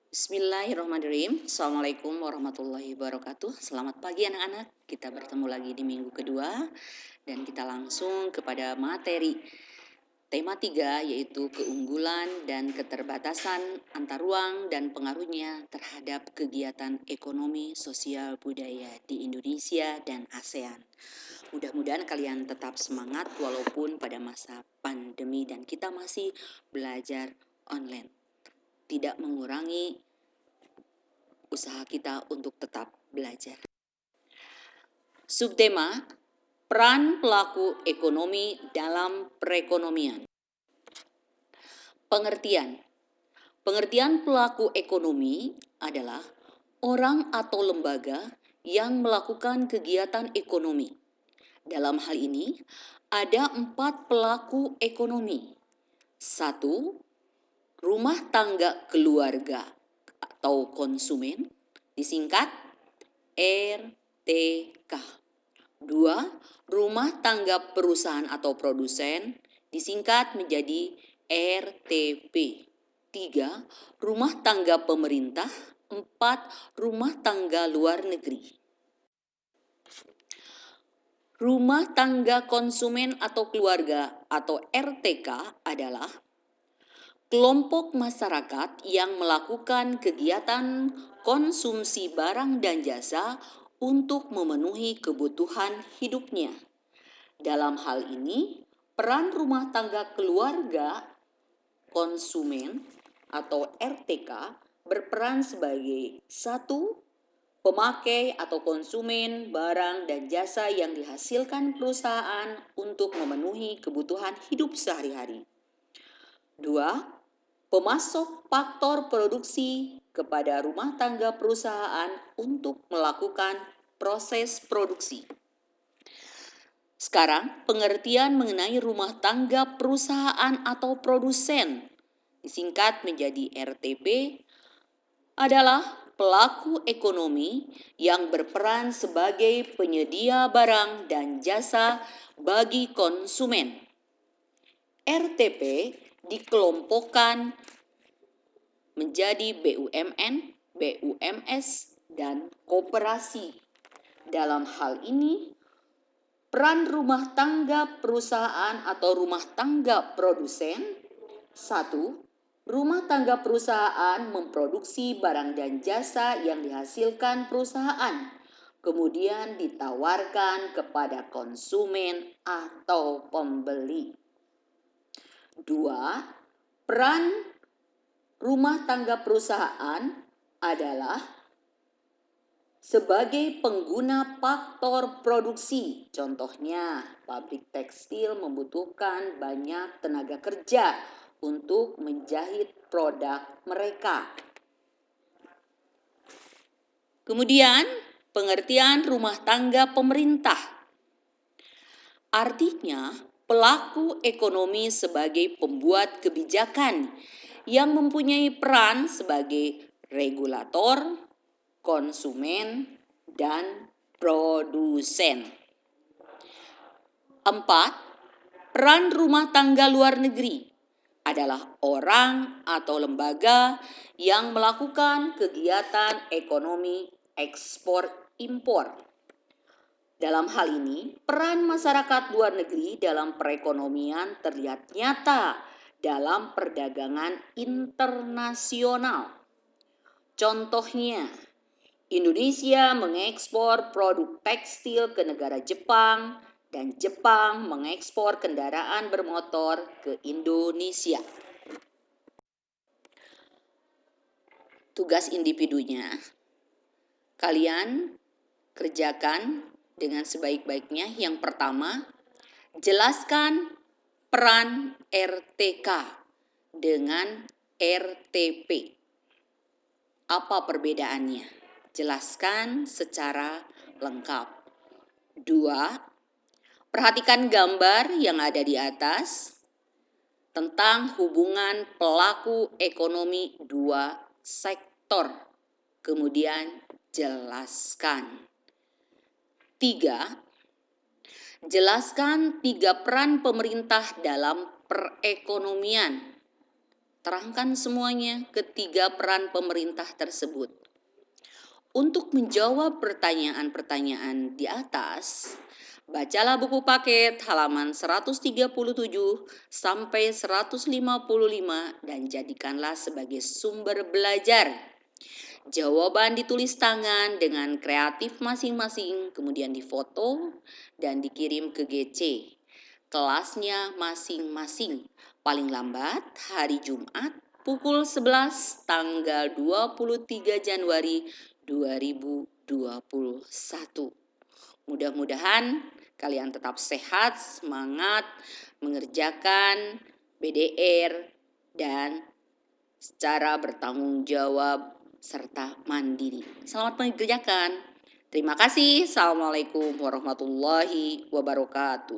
Bismillahirrahmanirrahim. Assalamualaikum warahmatullahi wabarakatuh. Selamat pagi anak-anak. Kita bertemu lagi di minggu kedua dan kita langsung kepada materi tema 3 yaitu keunggulan dan keterbatasan antar ruang dan pengaruhnya terhadap kegiatan ekonomi, sosial, budaya di Indonesia dan ASEAN. Mudah-mudahan kalian tetap semangat walaupun pada masa pandemi dan kita masih belajar online. Tidak mengurangi usaha kita untuk tetap belajar. Subtema, peran pelaku ekonomi dalam perekonomian. Pengertian. Pengertian pelaku ekonomi adalah orang atau lembaga yang melakukan kegiatan ekonomi. Dalam hal ini, ada 4 pelaku ekonomi. 1. Rumah tangga keluarga atau konsumen, disingkat RTK. 2. Rumah tangga perusahaan atau produsen, disingkat menjadi RTP. 3. Rumah tangga pemerintah. 4. Rumah tangga luar negeri. Rumah tangga konsumen atau keluarga atau RTK adalah kelompok masyarakat yang melakukan kegiatan konsumsi barang dan jasa untuk memenuhi kebutuhan hidupnya. Dalam hal ini, peran rumah tangga keluarga konsumen atau RTK berperan sebagai 1. Pemakai atau konsumen barang dan jasa yang dihasilkan perusahaan untuk memenuhi kebutuhan hidup sehari-hari. 2. Pemasok faktor produksi kepada rumah tangga perusahaan untuk melakukan proses produksi. Sekarang, pengertian mengenai rumah tangga perusahaan atau produsen, disingkat menjadi RTP, adalah pelaku ekonomi yang berperan sebagai penyedia barang dan jasa bagi konsumen. RTP dikelompokkan menjadi BUMN, BUMS, dan koperasi. Dalam hal ini, peran rumah tangga perusahaan atau rumah tangga produsen. 1. Rumah tangga perusahaan memproduksi barang dan jasa yang dihasilkan perusahaan, kemudian ditawarkan kepada konsumen atau pembeli. 2. Peran rumah tangga perusahaan adalah sebagai pengguna faktor produksi. Contohnya, pabrik tekstil membutuhkan banyak tenaga kerja untuk menjahit produk mereka. Kemudian, pengertian rumah tangga pemerintah. Artinya, pelaku ekonomi sebagai pembuat kebijakan yang mempunyai peran sebagai regulator, konsumen, dan produsen. 4. Peran rumah tangga luar negeri adalah orang atau lembaga yang melakukan kegiatan ekonomi ekspor-impor. Dalam hal ini, peran masyarakat luar negeri dalam perekonomian terlihat nyata dalam perdagangan internasional. Contohnya, Indonesia mengekspor produk tekstil ke negara Jepang dan Jepang mengekspor kendaraan bermotor ke Indonesia. Tugas individunya, kalian kerjakan dengan sebaik-baiknya. Yang pertama, jelaskan peran RTK dengan RTP. Apa perbedaannya? Jelaskan secara lengkap. 2. Perhatikan gambar yang ada di atas tentang hubungan pelaku ekonomi 2 sektor. Kemudian jelaskan. 3. Jelaskan 3 peran pemerintah dalam perekonomian. terangkan semuanya ketiga peran pemerintah tersebut. Untuk menjawab pertanyaan-pertanyaan di atas, bacalah buku paket halaman 137 sampai 155 dan jadikanlah sebagai sumber belajar. Jawaban ditulis tangan dengan kreatif masing-masing, kemudian difoto dan dikirim ke GC kelasnya masing-masing. Paling lambat hari Jumat pukul 11 tanggal 23 Januari 2021. Mudah-mudahan kalian tetap sehat, semangat mengerjakan BDR dan secara bertanggung jawab serta mandiri. Selamat mengerjakan. Terima kasih. Assalamualaikum warahmatullahi wabarakatuh.